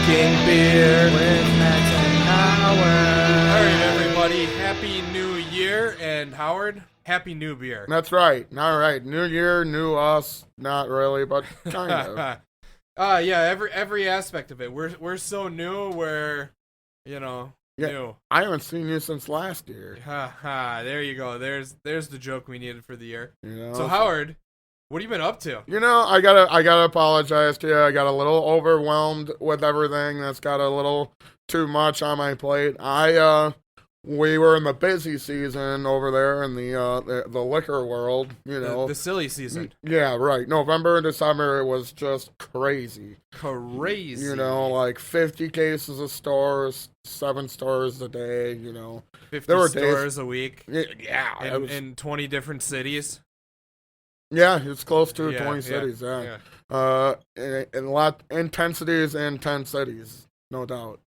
Drinking beer with Max and Howard. All right, everybody. Happy New Year, and Howard, Happy New Beer. That's right. All right. New year, new us. Not really, but kind of. Yeah. Every aspect of it. We're so new. We're, new. I haven't seen you since last year. There you go. There's the joke we needed for the year. You know, so Howard, what have you been up to? I gotta apologize to you. I got a little overwhelmed with everything. That's got a little too much on my plate. We were in the busy season over there in the liquor world. The silly season. Yeah, right. November and December, it was just crazy. Crazy. Like 50 cases of stores, 7 stores a day. 50 there were stores days, a week. Yeah, in 20 different cities. Yeah, it's close to 20 cities. Yeah. And a lot intensities in 10 cities, no doubt.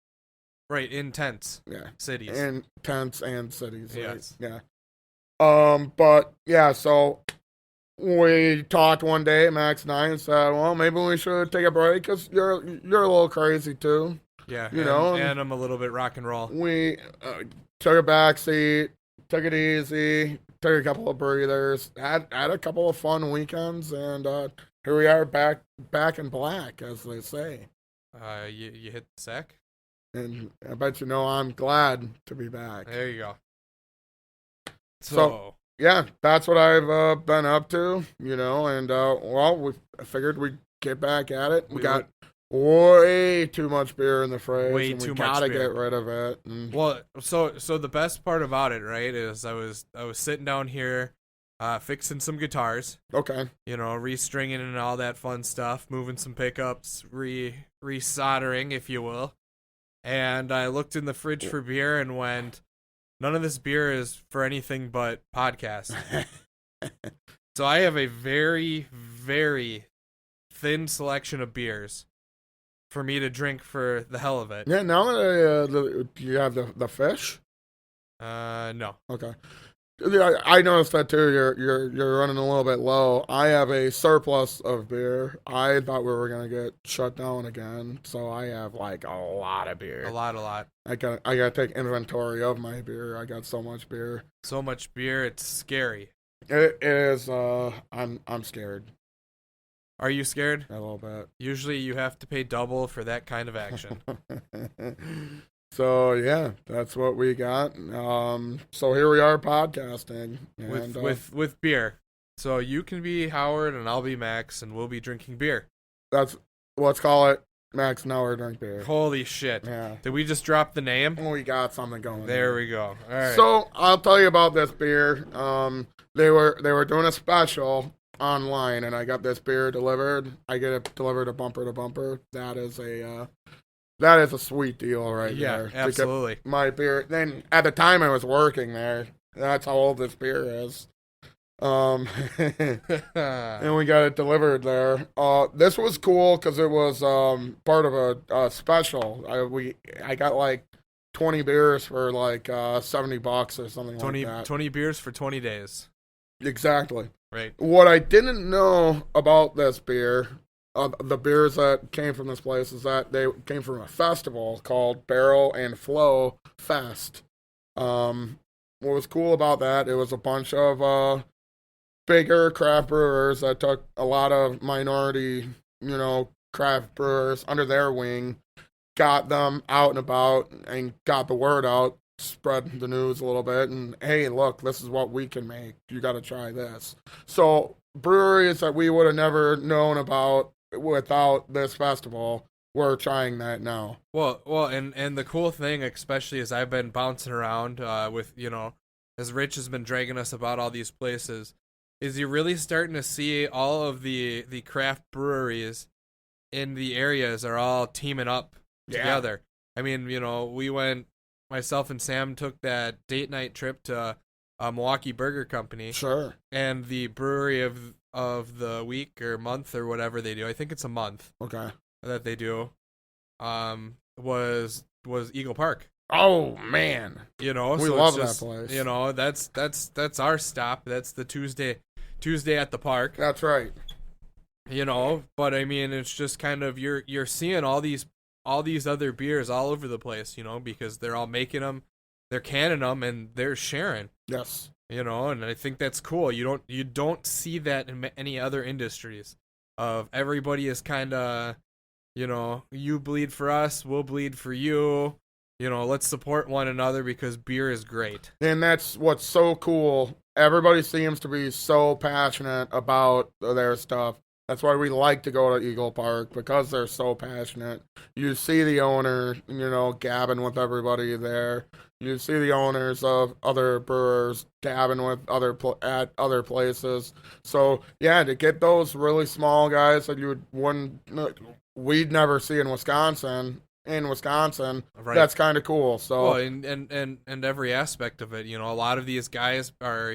Right, intense. Yeah, cities. Intense and cities. Yes. Right? Yeah. But yeah, so we talked one day, Max and I, and said, well, maybe we should take a break because you're a little crazy too. Yeah. And I'm a little bit rock and roll. We took a back seat, took it easy, took a couple of breathers, had a couple of fun weekends, and here we are back in black, as they say. You hit the sack? And I bet I'm glad to be back. There you go. So yeah, that's what I've been up to, and we figured we'd get back at it. We got way too much beer in the fridge. Way and too we much gotta beer. get rid of it. And well, so the best part about it, right, is I was sitting down here, fixing some guitars. Okay. Restringing and all that fun stuff, moving some pickups, resoldering, if you will. And I looked in the fridge for beer and went, none of this beer is for anything but podcast. So I have a very, very thin selection of beers for me to drink for the hell of it. Yeah, now do you have the fish? No. Okay. Yeah, I noticed that too. You're running a little bit low. I have a surplus of beer. I thought we were gonna get shut down again, so I have like a lot of beer. A lot. I gotta take inventory of my beer. I got so much beer. So much beer, it's scary. It is. I'm scared. Are you scared? A little bit. Usually, you have to pay double for that kind of action. So yeah, that's what we got. So here we are podcasting and, with beer. So you can be Howard and I'll be Max, and we'll be drinking beer. Let's call it Max and Howard drink beer. Holy shit! Yeah. Did we just drop the name? We got something going. There we go. All right. So I'll tell you about this beer. They were doing a special online, and I got this beer delivered. I get it delivered a bumper to bumper. That is a sweet deal right there. Yeah, absolutely. My beer. Then at the time I was working there. That's how old this beer is. And we got it delivered there. This was cool because it was part of a special. I got like 20 beers for like $70 or something like that. 20 beers for 20 days. Exactly. Right. What I didn't know about this beer, the beers that came from this place, is that they came from a festival called Barrel and Flow Fest. What was cool about that, it was a bunch of bigger craft brewers that took a lot of minority, craft brewers under their wing, got them out and about, and got the word out, spread the news a little bit, and hey, look, this is what we can make. You got to try this. So breweries that we would have never known about without this festival, we're trying that now. Well, and the cool thing, especially as I've been bouncing around with, as Rich has been dragging us about all these places, is you're really starting to see all of the craft breweries in the areas are all teaming up together. I mean, we went, myself and Sam took that date night trip to Milwaukee Burger Company. Sure. And the brewery of the week or month or whatever they do, I think it's a month. Okay. That they do, was Eagle Park. Oh man, we love that place. That's our stop. That's the Tuesday at the park. That's right. But I mean, it's just kind of you're seeing all these all these other beers all over the place, because they're all making them, they're canning them, and they're sharing. Yes. And I think that's cool. You don't see that in any other industries. Of everybody is kind of, you bleed for us, we'll bleed for you. Let's support one another because beer is great. And that's what's so cool. Everybody seems to be so passionate about their stuff. That's why we like to go to Eagle Park, because they're so passionate. You see the owner, gabbing with everybody there. You see the owners of other brewers dabbing with at other places. So yeah, to get those really small guys that we'd never see in Wisconsin. Right. That's kind of cool. So well, and every aspect of it, a lot of these guys are,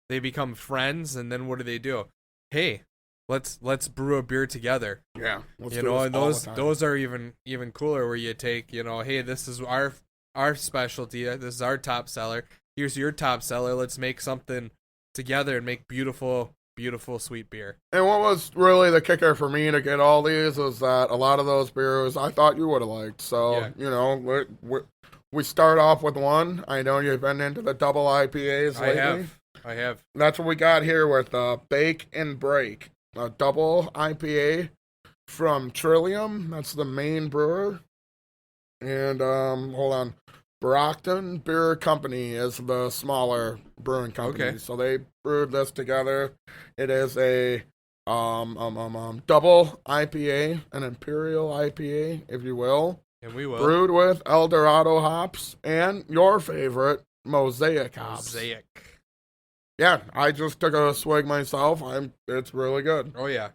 they become friends, and then what do? Hey, let's brew a beer together. Yeah, and those are even cooler, where you take, hey, this is our specialty, this is our top seller, here's your top seller, let's make something together and make beautiful sweet beer. And what was really the kicker for me to get all these was that a lot of those beers I thought you would have liked. So we start off with one. I know you've been into the double IPAs lately. I have. That's what we got here with Bake and Break, a double IPA from Trillium. That's the main brewer. And hold on, Brockton Beer Company is the smaller brewing company. Okay. So they brewed this together. It is a double IPA, an imperial IPA, if you will. And we will. Brewed with El Dorado hops and your favorite, Mosaic hops. Mosaic. Yeah, I just took a swig myself. It's really good. Oh yeah.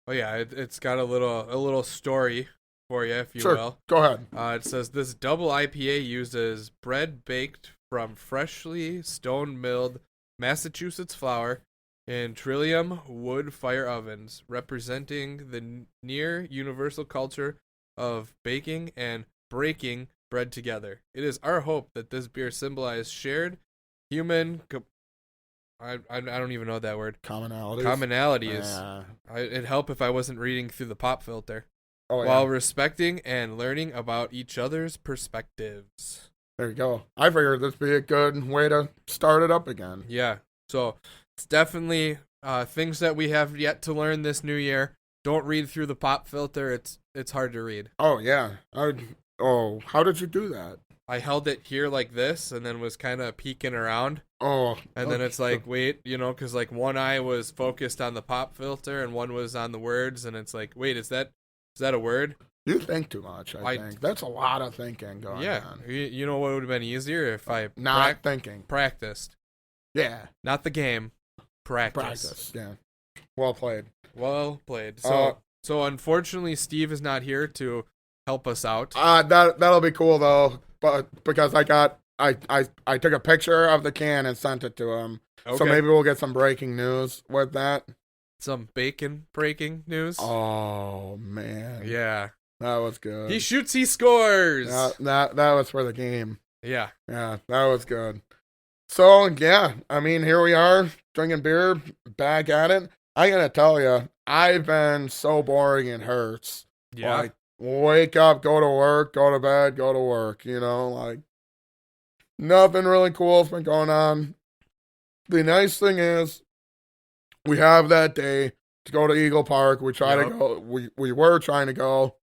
It's got a little story for you, if you will. Go ahead. It says this double IPA uses bread baked from freshly stone milled Massachusetts flour in Trillium wood fire ovens, representing the near universal culture of baking and breaking bread together. It is our hope that this beer symbolizes shared human. I don't even know that word. Commonalities. Yeah. It'd help if I wasn't reading through the pop filter. Oh, yeah. While respecting and learning about each other's perspectives. There you go. I figured this would be a good way to start it up again. Yeah. So it's definitely things that we have yet to learn this new year. Don't read through the pop filter. It's hard to read. Oh, yeah. How did you do that? I held it here like this and then was kind of peeking around. Oh. And then it's like, wait, because like one eye was focused on the pop filter and one was on the words. And it's like, wait, is that a word? You think too much, I think. That's a lot of thinking going on. Yeah. You know what would have been easier if I practiced. Yeah. Not the game. Practice. Yeah. Well played. So unfortunately, Steve is not here to help us out. That'll be cool though, but because I took a picture of the can and sent it to him. Okay. So maybe we'll get some breaking news with that. Some bacon breaking news. Oh man. Yeah. That was good. He shoots, he scores. That was for the game. Yeah. Yeah, that was good. So yeah, I mean, here we are drinking beer, back at it. I gotta tell you, I've been so boring it hurts. Yeah. Like, wake up, go to work, go to bed, go to work. Like nothing really cool has been going on. The nice thing is, we have that day to go to Eagle Park. We try to go. We were trying to go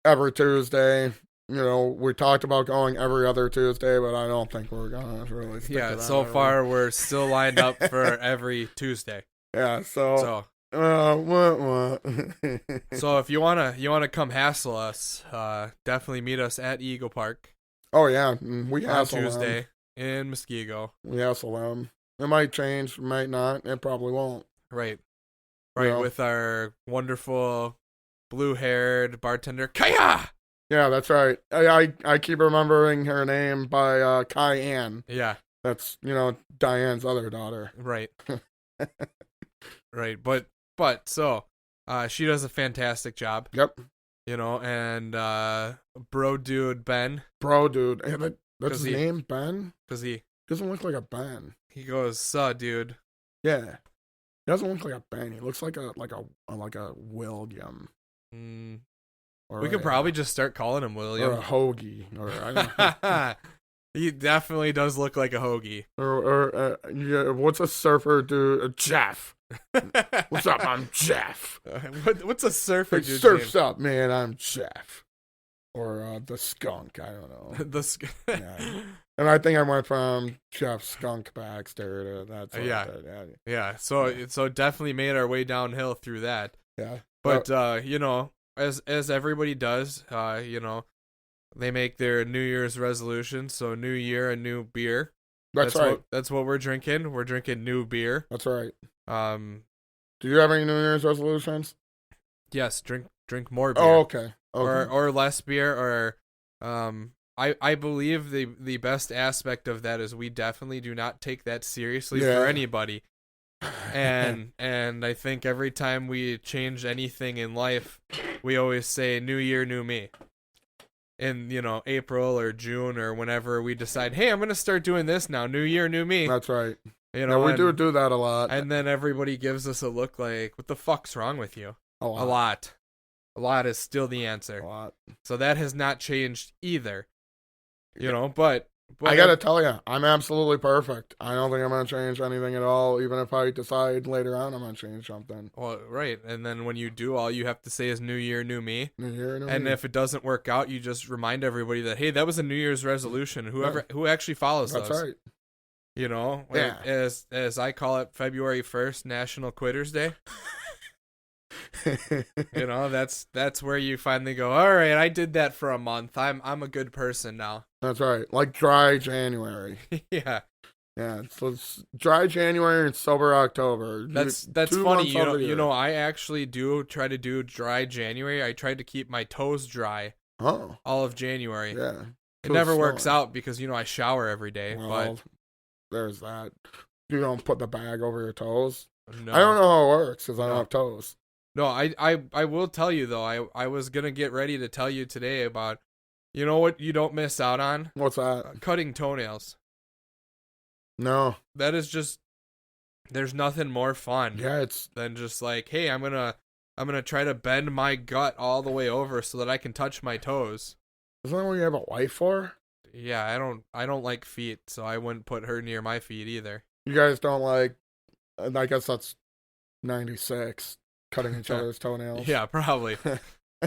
every Tuesday. We talked about going every other Tuesday, but I don't think we're gonna really stick to that. So far we're still lined up for every Tuesday. Yeah. So if you wanna come hassle us, definitely meet us at Eagle Park. Oh yeah, we hassle on Tuesday them. In Muskego. We hassle them. It might change, might not. It probably won't. Right. With our wonderful blue-haired bartender, Kaya! Yeah, that's right. I keep remembering her name by Cayenne. Yeah. That's, Diane's other daughter. Right. Right. But so, she does a fantastic job. Yep. And bro dude Ben. Bro dude. That's his name, Ben? Because he doesn't look like a Ben. He goes, dude. Yeah. He doesn't look like a Ben. He looks like a William. Or We could probably just start calling him or William. a hoagie, or I don't know. He definitely does look like a hoagie. Yeah, what's a surfer dude? Jeff. What's up? I'm Jeff. What's a surfer Hey, dude's surf's name? up, man. I'm Jeff. Or the skunk. I don't know. Yeah. And I think I went from Jeff Skunk Baxter to that. Yeah. Yeah. So definitely made our way downhill through that. Yeah. But as everybody does, they make their New Year's resolution. So new year, a new beer. That's right. That's what we're drinking. We're drinking new beer. That's right. Do you have any New Year's resolutions? Yes, drink more beer. Oh, okay. Or less beer, or I believe the best aspect of that is we definitely do not take that seriously for anybody. And I think every time we change anything in life, we always say new year, new me. In April or June or whenever we decide, hey, I'm gonna start doing this now. New year, new me. That's right. We do that a lot. And then everybody gives us a look like, what the fuck's wrong with you? A lot. A lot is still the answer. A lot. So that has not changed either. But I gotta tell you, I'm absolutely perfect. I don't think I'm gonna change anything at all, even if I decide later on I'm gonna change something. Well, right. And then when you do, all you have to say is new year, new me. New year, new me. And if it doesn't work out, you just remind everybody that, hey, that was a New Year's resolution. Who actually follows those. That's right. As I call it, February 1st, National Quitters Day. That's where you finally go, all right, I did that for a month. I'm a good person now. That's right. Like dry January. Yeah. Yeah. So it's dry January and sober October. That's funny. I actually do try to do dry January. I tried to keep my toes dry. Oh. All of January. Yeah. It never works out because I shower every day. Well, but there's that. You don't put the bag over your toes. No. I don't know how it works because I don't have toes. No, I will tell you though. I was gonna get ready to tell you today about, what you don't miss out on. What's that? Cutting toenails. No. That is just. There's nothing more fun. Yeah, than just like, hey, I'm gonna try to bend my gut all the way over so that I can touch my toes. Isn't that what you have a wife for? Yeah, I don't like feet, so I wouldn't put her near my feet either. You guys don't like. I guess that's 96. Cutting each other's toenails. Yeah, probably.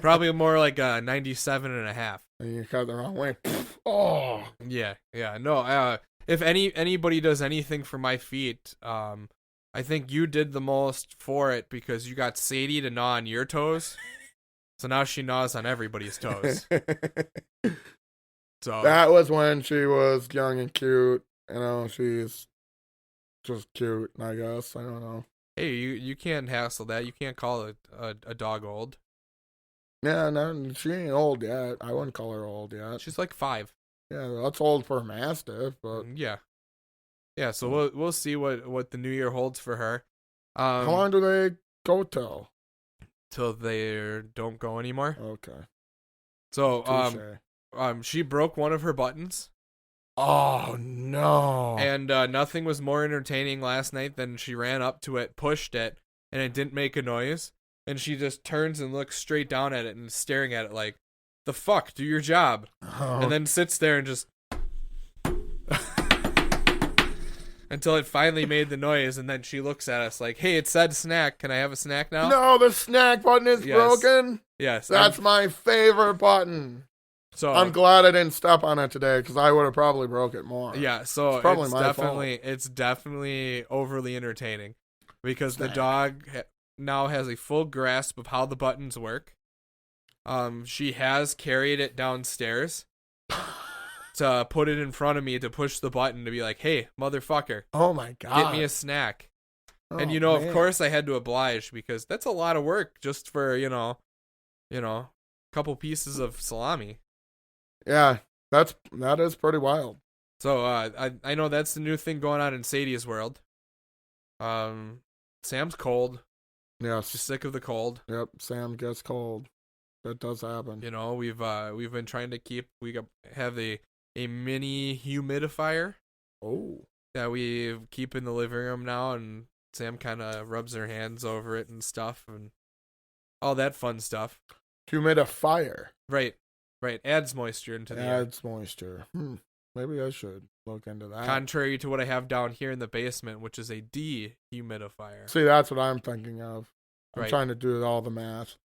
Probably more like 97 and a half. And you cut the wrong way. Oh. Yeah. No, if anybody does anything for my feet, I think you did the most for it because you got Sadie to gnaw on your toes. So now she gnaws on everybody's toes. So that was when she was young and cute. She's just cute, I guess. I don't know. Hey, you can't hassle that. You can't call a dog old. Yeah, no, she ain't old yet. I wouldn't call her old yet. She's like 5. Yeah, that's old for a mastiff, but yeah. So we'll see what the new year holds for her. How long do they go till? Till they don't go anymore. Okay. So she broke one of her buttons. Oh no! And nothing was more entertaining last night than she ran up to it, pushed it, and it didn't make a noise. And she just turns and looks straight down at it and staring at it like, the fuck, do your job. Oh. And then sits there and just until it finally made the noise, and then she looks at us like, hey, it said snack. Can I have a snack now? No, the snack button is broken. Yes. That's my favorite button. So I'm glad I didn't step on it today because I would have probably broke it more. Yeah, so it's definitely overly entertaining because the dog now has a full grasp of how the buttons work. She has carried it downstairs to put it in front of me to push the button to be like, hey, motherfucker. Oh my God. Get me a snack. Oh, and of course I had to oblige because that's a lot of work just for, a couple pieces of salami. Yeah, that is pretty wild. So I know that's the new thing going on in Sadie's world. Sam's cold. Yes. She's sick of the cold. Yep, Sam gets cold. That does happen. We've been trying to have a mini humidifier. Oh. That we keep in the living room now, and Sam kind of rubs her hands over it and stuff and all that fun stuff. Humidifier. Right. Adds moisture into the air. Adds moisture. Maybe I should look into that. Contrary to what I have down here in the basement, which is a dehumidifier. See, that's what I'm thinking of. I'm Right. trying to do all the math.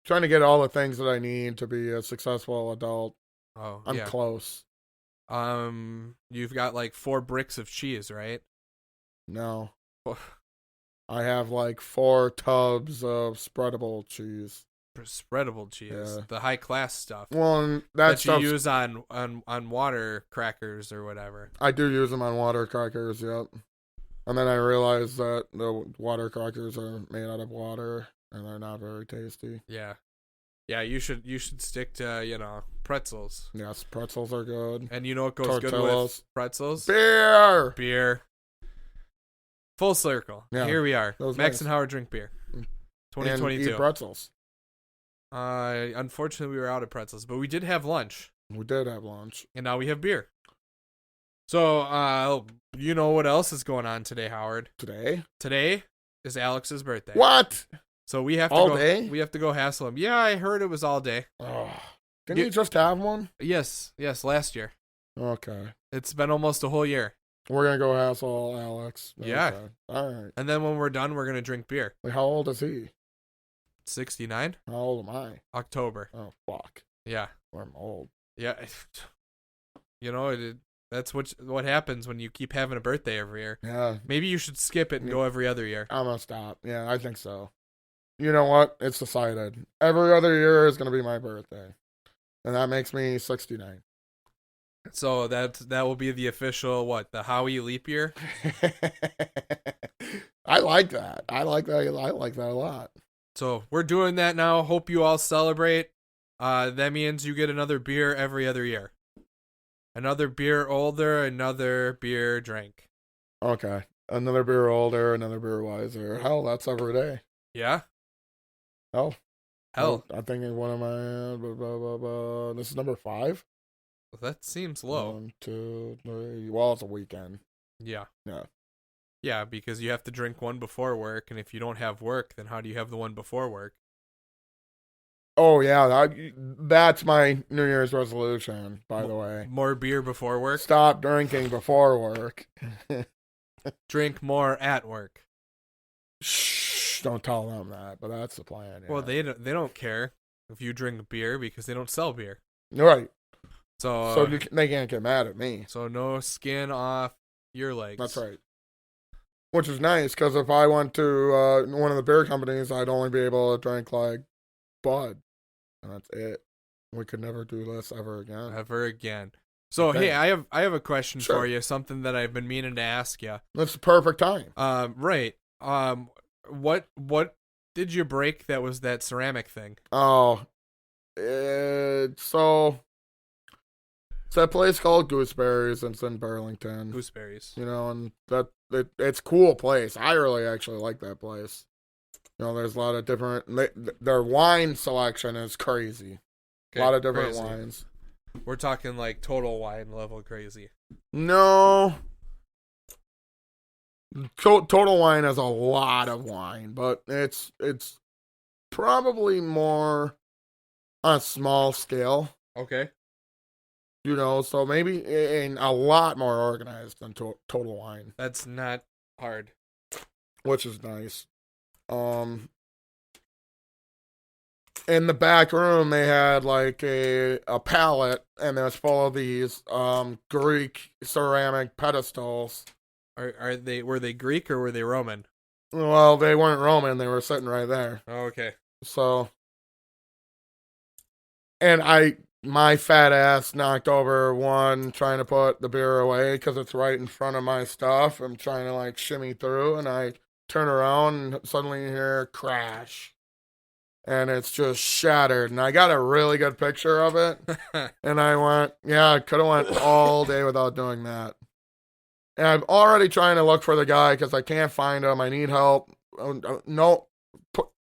Trying to get all the things that I need to be a successful adult. Oh, I'm yeah. close. You've got like 4 bricks of cheese, right? No. Oh. I have like 4 tubs of spreadable cheese. Spreadable cheese, Yeah. the high class stuff Well, that you use on water crackers or whatever. I do use them on water crackers, yep. And then I realized that the water crackers are made out of water and they're not very tasty. Yeah, you should stick to pretzels. Yes, pretzels are good. And you know what goes good Tortillas. with pretzels? Beer. Full circle. Yeah. Here we are. Those Max nice. and Howard drink beer. And 2022. eat pretzels. Unfortunately, we were out of pretzels, but we did have lunch, We did have lunch. and now we have beer. So, you know what else is going on today, Howard? Today? Today is Alex's birthday. What? So we have to All go. day? We have to go hassle him. Yeah, I heard it was all day. Oh. Didn't you just have one? Yes, last year. Okay. It's been almost a whole year. We're going to go hassle Alex. Yeah. Okay. All right. And then when we're done, we're gonna drink beer. Wait, how old is he? 69 How old am I? October. Oh, fuck. Yeah. I'm old. Yeah. That's what happens when you keep having a birthday every year. Yeah. Maybe you should skip it and go every other year. I'm going to stop. Yeah, I think so. You know what? It's decided. Every other year is going to be my birthday. And that makes me 69. So that will be the official the Howie leap year. I like that. I like that a lot. So we're doing that now. Hope you all celebrate. That means you get another beer every other year. Another beer older, another beer drank. Okay. Another beer older, another beer wiser. Hell, that's every day. Yeah? Hell. Hell. I think one of my... this is number 5? That seems low. 1, 2, 3... Well, it's a weekend. Yeah. Yeah. Yeah, because you have to drink one before work, and if you don't have work, then how do you have the one before work? Oh, yeah. That's my New Year's resolution, by the way. More beer before work? Stop drinking before work. Drink more at work. Shh, don't tell them that, but that's the plan. Yeah. Well, they don't care if you drink beer because they don't sell beer. Right. So They can't get mad at me. So no skin off your legs. That's right. Which is nice, because if I went to one of the beer companies, I'd only be able to drink, like, Bud. And that's it. We could never do this ever again. So, Okay. hey, I have a question Sure. for you, something that I've been meaning to ask you. That's the perfect time. Right. What did you break that was that ceramic thing? Oh. It's that place called Gooseberries, and it's in Burlington. Gooseberries. You know, and it's a cool place. I really actually like that place. You know, there's a lot of different... Their wine selection is crazy. Okay, a lot of different crazy. wines. We're talking like total wine level crazy. No. Total Wine has a lot of wine, but it's probably more on a small scale. Okay. You know, so maybe in a lot more organized than Total Wine, That's not hard. which is nice. In the back room, they had like a pallet, and it was full of these Greek ceramic pedestals. Were they Greek or were they Roman? Well, they weren't Roman; they were sitting right there. Oh, okay. So, and my fat ass knocked over one trying to put the beer away because it's right in front of my stuff. I'm trying to like shimmy through, and I turn around and suddenly you hear crash, and it's just shattered. And I got a really good picture of it, and I went, yeah, I could have went all day without doing that. And I'm already trying to look for the guy because I can't find him. I need help. No,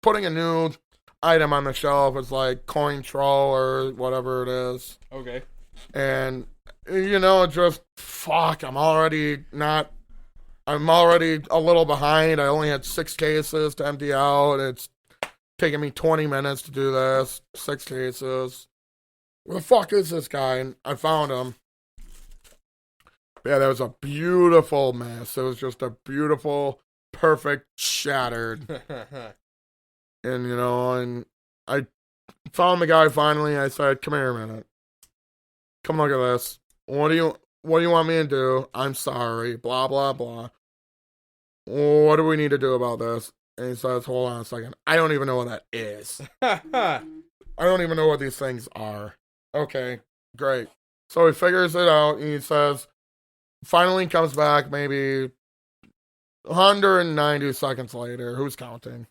putting a new item on the shelf is like coin troll or whatever it is. Okay. And, you know, just, fuck, I'm already a little behind. I only had 6 cases to empty out. It's taking me 20 minutes to do this, 6 cases. Where the fuck is this guy? And I found him. Yeah, that was a beautiful mess. It was just a beautiful, perfect, shattered. And, and I found the guy finally. I said, come here a minute. Come look at this. What do you want me to do? I'm sorry. Blah, blah, blah. What do we need to do about this? And he says, hold on a second. I don't even know what that is. I don't even know what these things are. Okay, great. So he figures it out. And he says, finally comes back maybe 190 seconds later. Who's counting?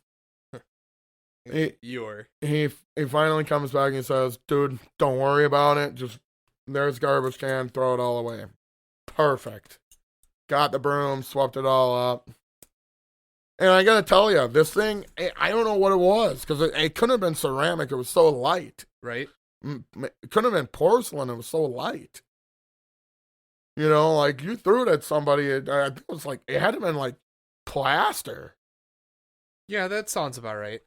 He finally comes back and he says, dude, don't worry about it. Just, there's garbage can, throw it all away. Perfect. Got the broom, swept it all up. And I gotta tell you, this thing, I don't know what it was, because it couldn't have been ceramic. It was so light. Right. It couldn't have been porcelain. It was so light. Like, you threw it at somebody, I think it was like, it had to have been like plaster. Yeah, that sounds about right.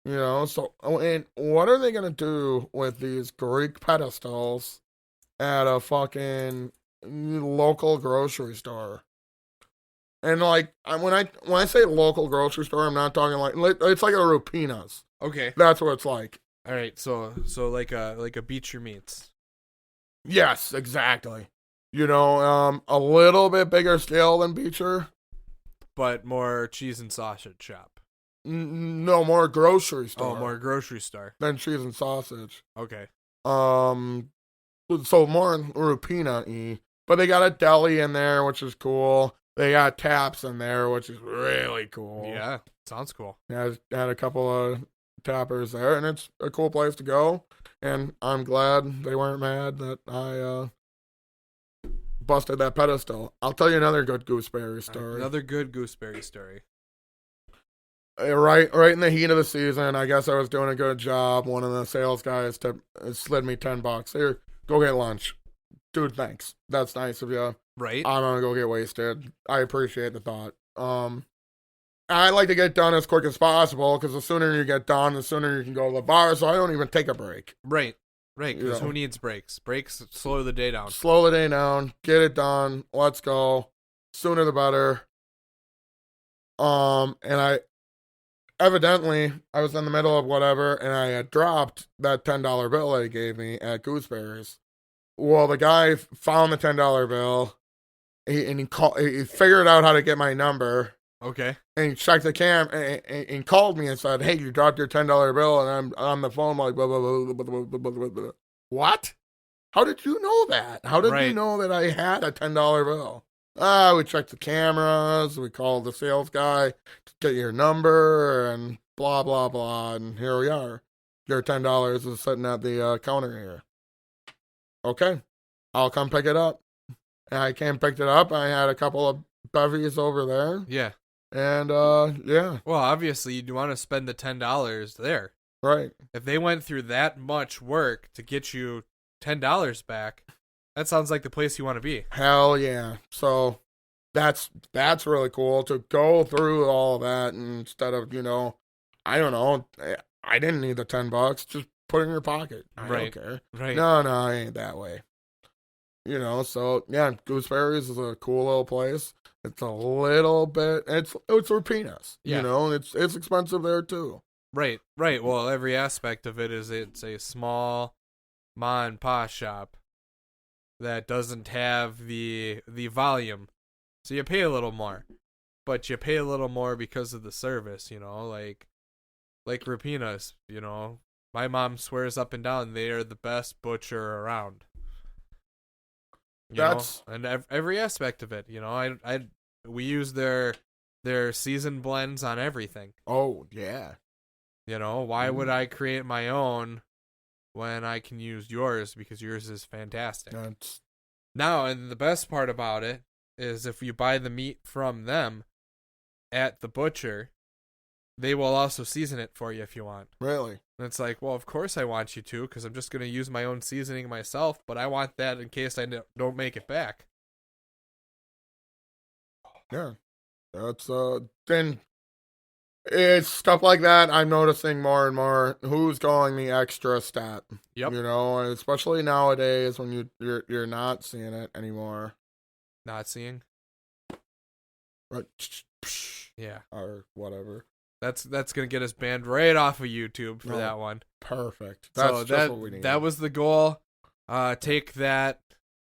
So, and what are they going to do with these Greek pedestals at a fucking local grocery store? And like, when I say local grocery store, I'm not talking like, it's like a Rupina's. Okay. That's what it's like. All right, so like a Beecher Meats. Yes, exactly. A little bit bigger scale than Beecher. But more cheese and sausage shop. No, more grocery store. Oh, more grocery store. Than cheese and sausage. Okay. So more Rupina-y. But they got a deli in there, which is cool. They got taps in there, which is really cool. Yeah, sounds cool. Yeah, had a couple of tappers there, and it's a cool place to go. And I'm glad they weren't mad that I busted that pedestal. I'll tell you another good gooseberry story. Another good gooseberry story. Right in the heat of the season, I guess I was doing a good job. One of the sales guys slid me $10. Here, go get lunch. Dude, thanks. That's nice of you. Right. I'm gonna go get wasted. I appreciate the thought. I like to get done as quick as possible, because the sooner you get done, the sooner you can go to the bar, so I don't even take a break. Right, because who needs breaks? Breaks slow the day down. Slow the day down, get it done, let's go. Sooner the better. And evidently, I was in the middle of whatever, and I had dropped that $10 bill they gave me at Gooseberry's. Well, the guy found the $10 bill, he figured out how to get my number. Okay. And he checked the cam and called me and said, hey, you dropped your $10 bill. And I'm on the phone like, blah, blah, blah, blah, blah, blah, blah, blah. What? How did you know that? How did you know that I had a $10 bill? We checked the cameras. We called the sales guy to get your number and blah, blah, blah. And here we are. Your $10 is sitting at the counter here. Okay. I'll come pick it up. And I came picked it up. I had a couple of Bevvies over there. Yeah. And, yeah. Well, obviously, you'd want to spend the $10 there. Right. If they went through that much work to get you $10 back, that sounds like the place you want to be. Hell yeah. So that's really cool to go through all of that instead of, I don't know. I didn't need the $10. Just put it in your pocket. I don't care. Right. No, I ain't that way. So yeah, Gooseberry's is a cool little place. It's a little bit, it's for peanuts. Yeah. It's expensive there too. Right. Well, every aspect of it is it's a small ma and pa shop that doesn't have the volume. So you pay a little more. But you pay a little more because of the service, like Rapina's, My mom swears up and down they are the best butcher around. And every aspect of it, we use their seasoned blends on everything. Oh yeah. Why would I create my own when I can use yours, because yours is fantastic. Now, and the best part about it is if you buy the meat from them at the butcher, they will also season it for you if you want. Really? And it's like, well, of course I want you to, because I'm just going to use my own seasoning myself, but I want that in case I don't make it back. Yeah. That's, then It's stuff like that. I'm noticing more and more who's going the extra stat. Yep. You know, and especially nowadays when you're not seeing it anymore. Not seeing. Right. Yeah. Or whatever. That's gonna get us banned right off of YouTube for that one. Perfect. That's just what we need. That was the goal. Take that.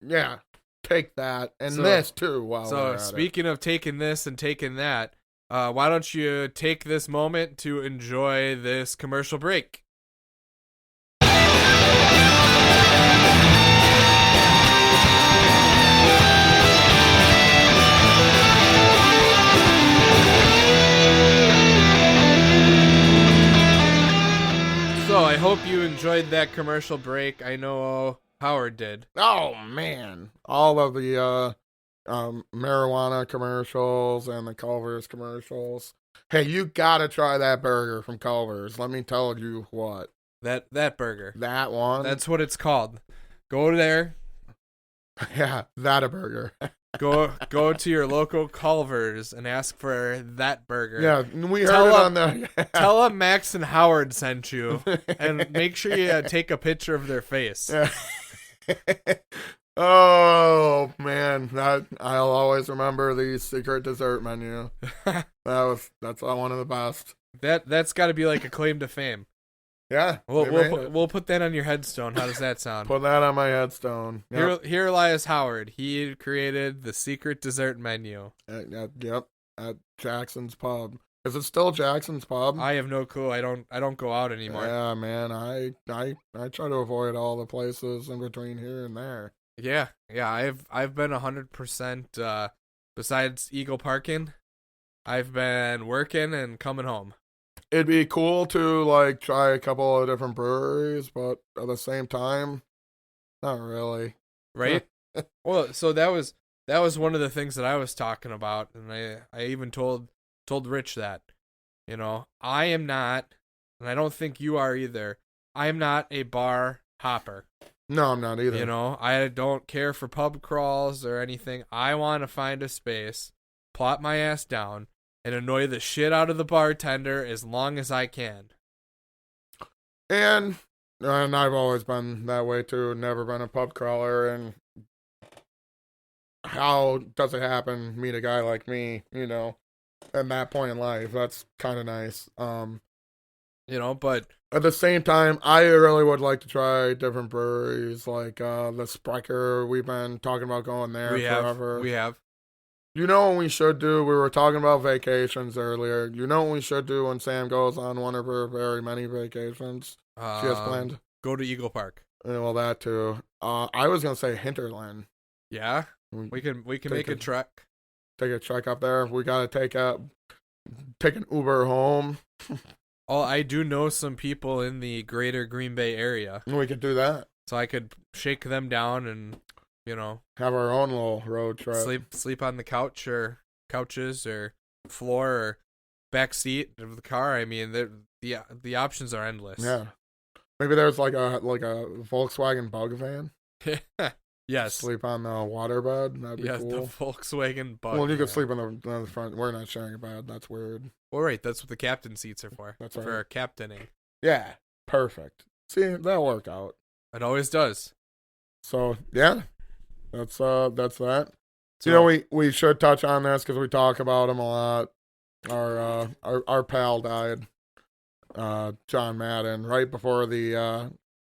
Yeah. Take that and this too. While so we're at speaking of taking this and taking that, why don't you take this moment to enjoy this commercial break? So I hope you enjoyed that commercial break. I know Howard did. Oh man, all of the marijuana commercials and the Culver's commercials. Hey, you gotta try that burger from Culver's. Let me tell you what. That burger. That one. That's what it's called. Go there. Yeah, that a burger. Go to your local Culver's and ask for that burger. Yeah, we heard it on the. Tell them Max and Howard sent you, and make sure you take a picture of their face. Yeah. Oh man, I'll always remember the secret dessert menu. That's one of the best. That's got to be like a claim to fame. Yeah, we'll put that on your headstone. How does that sound? Put that on my headstone. Yep. Here lies Howard. He created the secret dessert menu. Yep, at Jackson's Pub. Is it still Jackson's Pub? I have no clue. I don't go out anymore. Yeah, man. I try to avoid all the places in between here and there. Yeah. I've been 100%. Besides Eagle Parking, I've been working and coming home. It'd be cool to like try a couple of different breweries, but at the same time, not really. Right? Well, so that was one of the things that I was talking about, and I even told Rich that, I am not, and I don't think you are either. I am not a bar hopper. No, I'm not either. I don't care for pub crawls or anything. I want to find a space, plop my ass down, and annoy the shit out of the bartender as long as I can. And I've always been that way too. Never been a pub crawler. And how does it happen? Meet a guy like me, at that point in life. That's kind of nice. But at the same time, I really would like to try different breweries, like the Spreaker. We've been talking about going there forever. We have. You know what we should do? We were talking about vacations earlier. You know what we should do when Sam goes on one of her very many vacations she has planned? Go to Eagle Park. Well, that too. I was going to say Hinterland. Yeah? We can make a trek. Take a trek up there. We got to take an Uber home. Oh, I do know some people in the greater Green Bay area. We could do that. So I could shake them down and, have our own little road trip. Sleep on the couches or floor or back seat of the car. I mean, the options are endless. Yeah. Maybe there's like a Volkswagen Bug van. Yes. Sleep on the waterbed. That'd be cool. The Volkswagen Bug. Well, you could sleep on the front. We're not sharing a bed. That's weird. Well, right. That's what the captain seats are for. That's right. For captaining. Yeah. Perfect. See, that'll work out. It always does. So, yeah. That's that. So, we should touch on this because we talk about him a lot. Our pal died, John Madden, right before the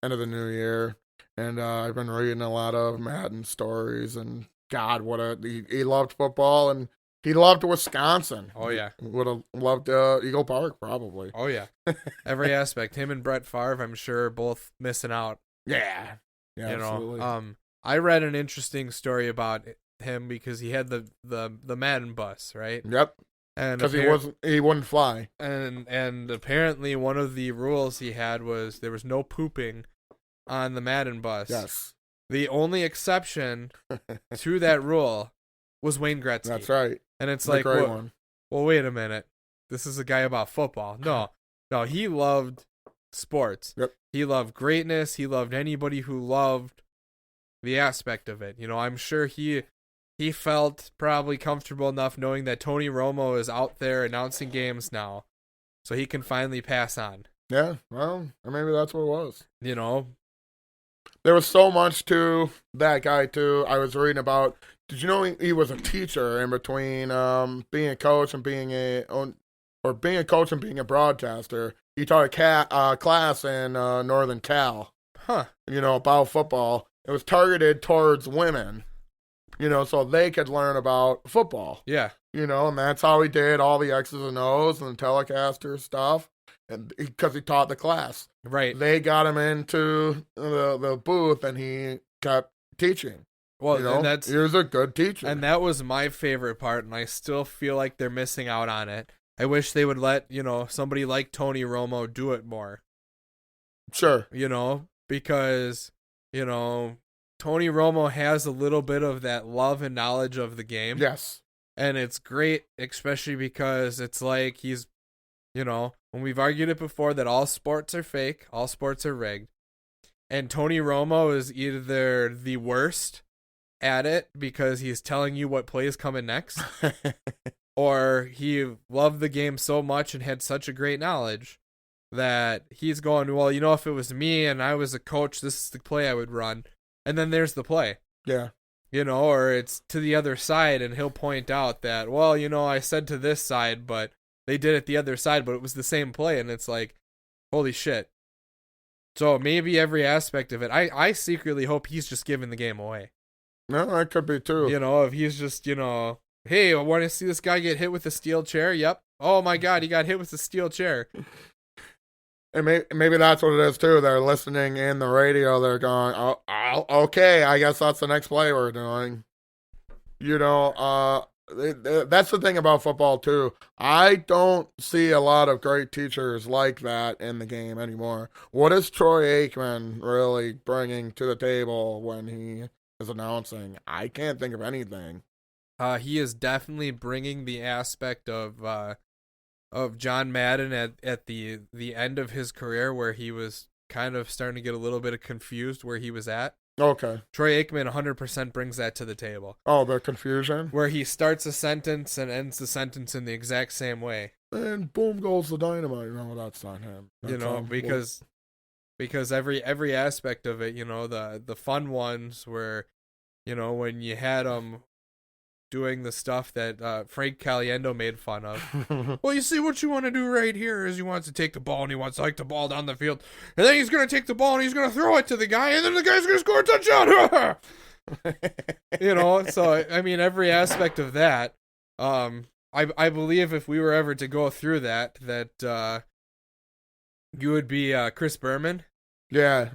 end of the new year. And I've been reading a lot of Madden stories, and God, he loved football, and he loved Wisconsin. Oh yeah, would have loved Eagle Park probably. Oh yeah, every aspect. Him and Brett Favre, I'm sure, both missing out. Yeah, absolutely. I read an interesting story about him because he had the Madden bus, right? Yep. And because he wouldn't fly. And apparently one of the rules he had was there was no pooping on the Madden bus. Yes. The only exception to that rule was Wayne Gretzky. That's right. And it's like, well, wait a minute. This is a guy about football. No, he loved sports. Yep. He loved greatness. He loved anybody who loved the aspect of it. I'm sure he felt probably comfortable enough knowing that Tony Romo is out there announcing games now. so he can finally pass on. Yeah, well, or maybe that's what it was. You know, There was so much to that guy too. I was reading about. Did you know he was a teacher in between being a coach and being being a coach and being a broadcaster? He taught a class in Northern Cal. huh? About football. It was targeted towards women. So they could learn about football. Yeah, And that's how he did all the X's and O's and telecaster stuff, and because he taught the class. right. They got him into the booth, and he kept teaching. Well, and he was a good teacher. and that was my favorite part, and I still feel like they're missing out on it. I wish they would let somebody like Tony Romo do it more. Sure. Because Tony Romo has a little bit of that love and knowledge of the game. Yes. And it's great, especially because it's like he's, when we've argued it before that all sports are fake, all sports are rigged. And Tony Romo is either the worst at it because he's telling you what play is coming next, or he loved the game so much and had such a great knowledge that he's going, well, if it was me and I was a coach, this is the play I would run. And then there's the play. Yeah. Or it's to the other side, and he'll point out that, well, I said to this side, but they did it the other side, but it was the same play, and it's like, holy shit. So maybe every aspect of it, I secretly hope he's just giving the game away. No, that could be too. If he's just, hey, I want to see this guy get hit with a steel chair. Yep. Oh my God, he got hit with a steel chair. And maybe that's what it is too. They're listening in the radio. They're going, oh, okay, I guess that's the next play we're doing. That's the thing about football too. I don't see a lot of great teachers like that in the game anymore. What is Troy Aikman really bringing to the table when he is announcing? I can't think of anything. He is definitely bringing the aspect of John Madden at the end of his career, where he was kind of starting to get a little bit confused where he was at. Okay. Troy Aikman 100% brings that to the table. Oh, the confusion? Where he starts a sentence and ends the sentence in the exact same way. And boom goes the dynamite. No, that's not him. That's because every aspect of it, the fun ones where, when you had him doing the stuff that Frank Caliendo made fun of. Well, you see, what you want to do right here is he wants to take the ball and he wants to hike the ball down the field. And then he's going to take the ball and he's going to throw it to the guy, and then the guy's going to score a touchdown. So, I mean, every aspect of that, I believe if we were ever to go through that you would be Chris Berman. Yeah.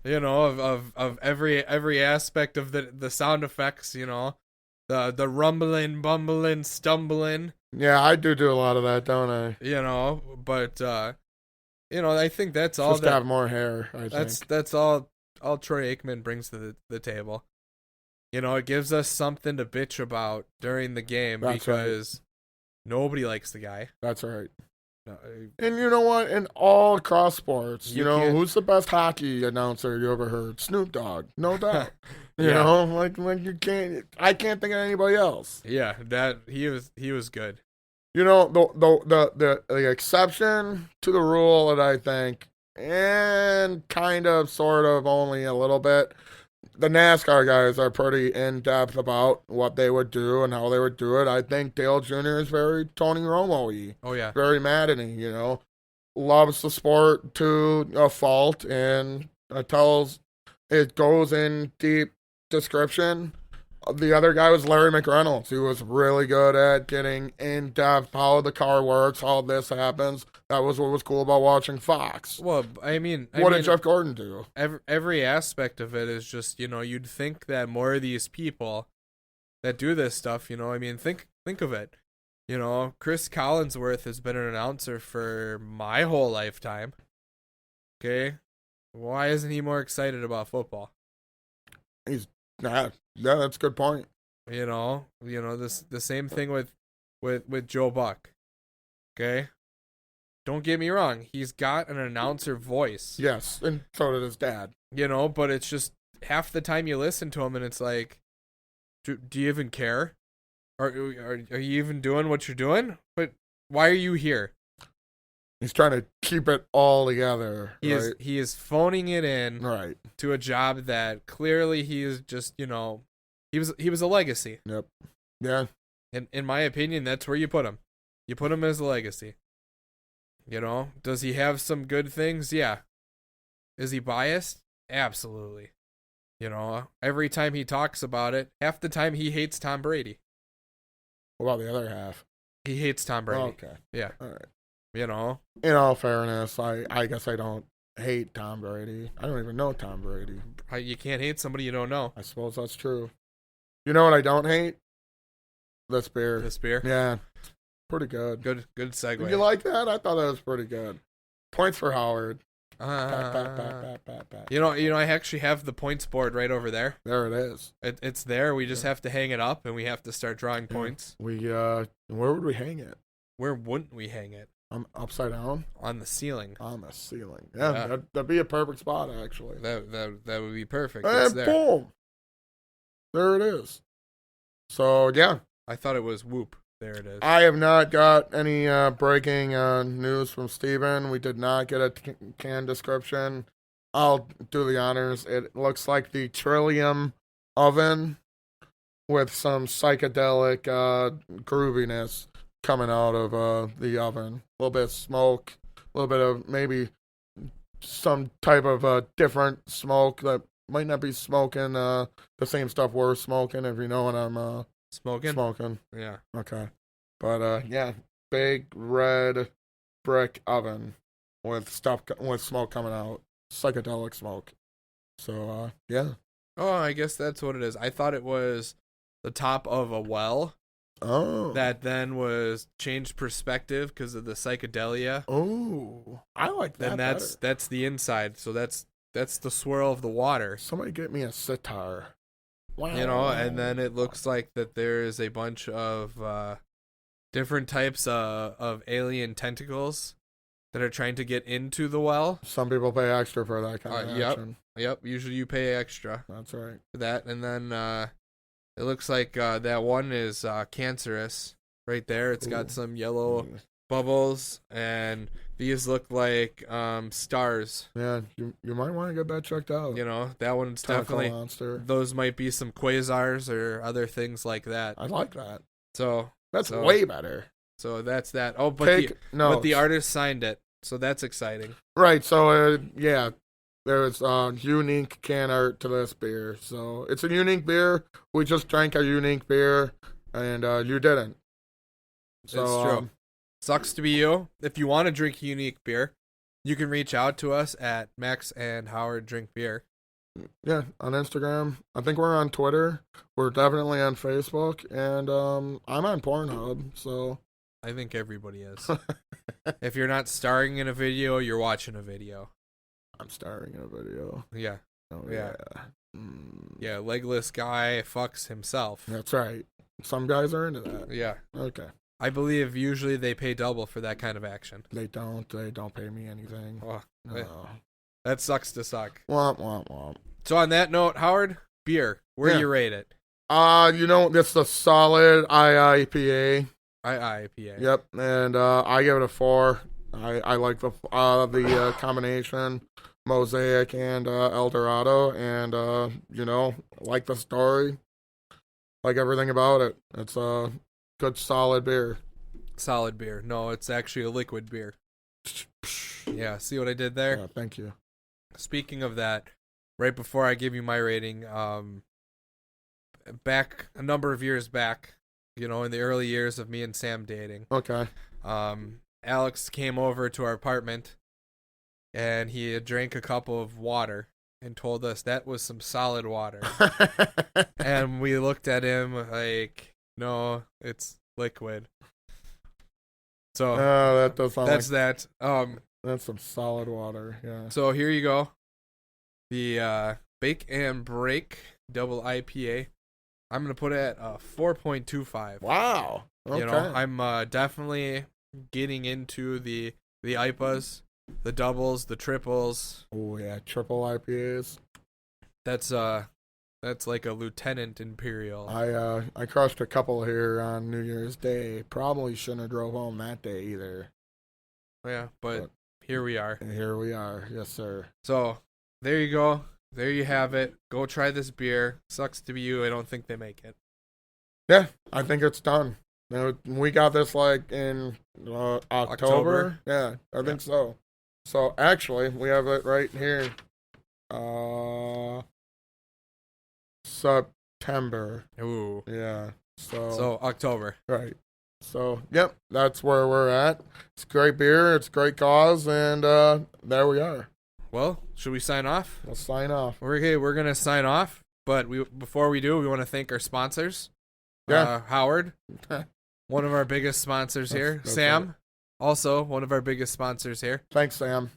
Of every aspect of the sound effects, the rumbling, bumbling, stumbling. Yeah, I do a lot of that, don't I? But I think that's all. Just have more hair. I think that's all Troy Aikman brings to the table. It gives us something to bitch about during the game. That's because nobody likes the guy. That's right. No, and you know what? In all cross sports, who's the best hockey announcer you ever heard? Snoop Dogg, no doubt. Yeah. Like I can't think of anybody else. Yeah, that he was good. The exception to the rule that I think, and kind of, sort of, only a little bit, the NASCAR guys are pretty in-depth about what they would do and how they would do it. I think Dale Jr. is very Tony Romo-y. Oh, yeah. Very Madden-y, loves the sport to a fault, and it goes in deep description. The other guy was Larry McReynolds, who was really good at getting in-depth how the car works, how this happens. That was what was cool about watching Fox. Well, I mean... What did Jeff Gordon do? Every aspect of it is just, you'd think that more of these people that do this stuff, think of it. Chris Collinsworth has been an announcer for my whole lifetime. Okay? Why isn't he more excited about football? He's not. Yeah, that's a good point. The same thing with Joe Buck. Okay? Don't get me wrong, he's got an announcer voice. Yes, and so did his dad. But it's just half the time you listen to him and it's like, do you even care? Are you even doing what you're doing? But Why are you here? He's trying to keep it all together. He is phoning it in Right. to a job that clearly he is just, he was a legacy. Yep. Yeah. And in my opinion, that's where you put him. You put him as a legacy. Does he have some good things? Yeah. Is he biased? Absolutely. Every time he talks about it, half the time he hates Tom Brady. What about the other half? He hates Tom Brady. Okay. Yeah. All right. You know, In all fairness, I guess I don't hate Tom Brady. I don't even know Tom Brady. you can't hate somebody you don't know. I suppose that's true. You know what I don't hate? This beer. This beer. Yeah. Pretty good. Good segue. Did you like that? I thought that was pretty good. Points for Howard. I actually have the points board right over there. There it is. It's there. We just have to hang it up, and we have to start drawing points. Where would we hang it? Where wouldn't we hang it? Upside down? On the ceiling. On the ceiling. Yeah. That'd be a perfect spot, actually. That would be perfect. And it's there. boom! There it is. So, yeah. I thought it was whoop. There it is. I have not got any breaking news from Steven. We did not get a can description. I'll do the honors. It looks like the Trillium oven with some psychedelic grooviness coming out of the oven. A little bit of smoke, a little bit of maybe some type of different smoke that might not be smoking the same stuff we're smoking, if you know what I'm smoking. Yeah. Okay. But yeah, big red brick oven with smoke coming out, psychedelic smoke. So yeah. Oh, I guess that's what it is. I thought it was the top of a well. Oh. That then was changed perspective because of the psychedelia. Oh, I like that. Then that's the inside. So that's the swirl of the water. Somebody get me a sitar. Wow. And then it looks like that there is a bunch of different types of alien tentacles that are trying to get into the well. Some people pay extra for that kind of action. Yep. Usually you pay extra. That's right. For that, and then it looks like that one is cancerous right there. It's got some yellow bubbles, and these look like stars. Yeah, you might want to get that checked out. That one's definitely monster. Those might be some quasars or other things like that. I like that. So that's way better. So that's that. Oh, but the artist signed it, so that's exciting. Right. So yeah. There's unique can art to this beer. So it's a unique beer. We just drank a unique beer, and you didn't. So, it's true. Sucks to be you. If you want to drink unique beer, you can reach out to us at Max and Howard Drink Beer. Yeah, on Instagram. I think we're on Twitter. We're definitely on Facebook, and I'm on Pornhub. So I think everybody is. If you're not starring in a video, you're watching a video. I'm starring in a video. Yeah. Oh, yeah. Yeah, legless guy fucks himself. That's right. Some guys are into that. Yeah. Okay. I believe usually they pay double for that kind of action. They don't pay me anything. Oh, no. That sucks to suck. Womp, womp, womp. So on that note, Howard, beer, where do you rate it? It's a solid IIPA. IIPA. Yep, and I give it a 4. I like the combination, Mosaic and El Dorado, and like the story, like everything about it. It's a good solid beer. Solid beer. No, it's actually a liquid beer. Yeah, see what I did there? Yeah, thank you. Speaking of that, right before I give you my rating, back a number of years back, in the early years of me and Sam dating. Okay. Alex came over to our apartment, and he had drank a cup of water and told us that was some solid water. And we looked at him like, no, it's liquid. So that does sound that's that. That's some solid water. Yeah. So here you go, the Bake and Break Double IPA. I'm gonna put it at 4.25. Wow. Okay. I'm definitely getting into the IPAs, the doubles, the triples. Oh yeah, triple IPAs. That's That's like a Lieutenant Imperial. I crushed a couple here on New Year's Day. Probably shouldn't have drove home that day either. Yeah, but here we are. Here we are. Yes, sir. So, there you go. There you have it. Go try this beer. Sucks to be you. I don't think they make it. Yeah, I think it's done. We got this like in October. Yeah, I think so. So actually, we have it right here. September. Ooh. Yeah. So October. Right. So yep, that's where we're at. It's great beer. It's great cause, and there we are. Well, should we sign off? We'll sign off. We're gonna sign off, but before we do, we want to thank our sponsors. Yeah. Howard, one of our biggest sponsors here. That's Sam, right. also one of our biggest sponsors here. Thanks, Sam.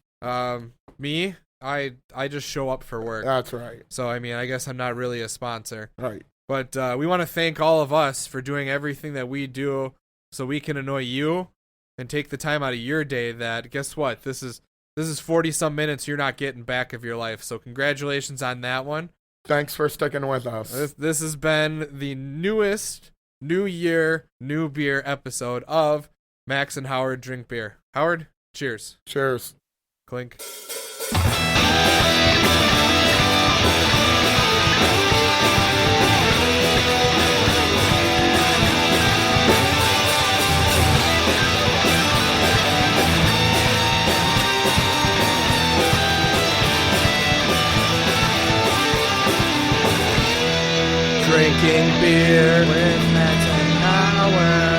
Me, I just show up for work. That's right. So I mean, I guess I'm not really a sponsor. Right. But we want to thank all of us for doing everything that we do so we can annoy you and take the time out of your day that, guess what? This is 40-some minutes you're not getting back of your life. So congratulations on that one. Thanks for sticking with us. This has been the newest New Year, New Beer episode of Max and Howard Drink Beer. Howard, cheers. Cheers. Clink. Drinking beer with Max and Howard.